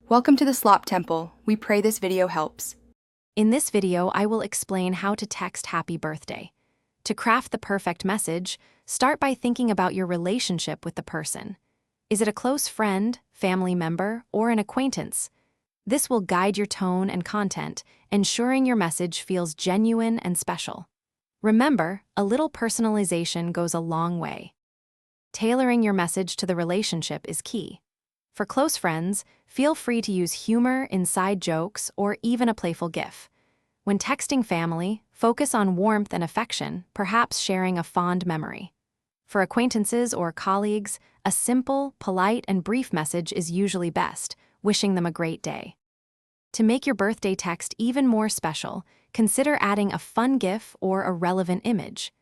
Welcome to the Slop Temple. We pray this video helps. In this video, I will explain how to text happy birthday. To craft the perfect message, start by thinking about your relationship with the person. Is it a close friend, family member, or an acquaintance? This will guide your tone and content, ensuring your message feels genuine and special. Remember, a little personalization goes a long way. Tailoring your message to the relationship is key. For close friends, feel free to use humor, inside jokes, or even a playful GIF. When texting family, focus on warmth and affection, perhaps sharing a fond memory. For acquaintances or colleagues, a simple, polite, and brief message is usually best, wishing them a great day. To make your birthday text even more special, consider adding a fun GIF or a relevant image.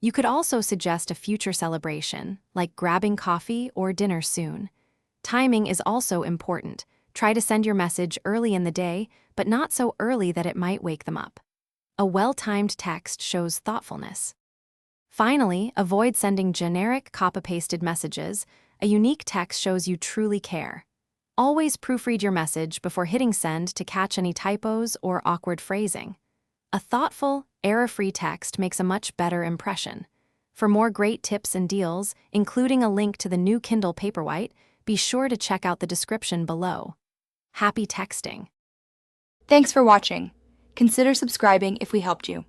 You could also suggest a future celebration, like grabbing coffee or dinner soon. Timing is also important. Try to send your message early in the day, but not so early that it might wake them up. A well-timed text shows thoughtfulness. Finally, avoid sending generic, copy-pasted messages. A unique text shows you truly care. Always proofread your message before hitting send to catch any typos or awkward phrasing. A thoughtful, error-free text makes a much better impression. For more great tips and deals, including a link to the new Kindle Paperwhite, be sure to check out the description below. Happy texting! Thanks for watching. Consider subscribing if we helped you.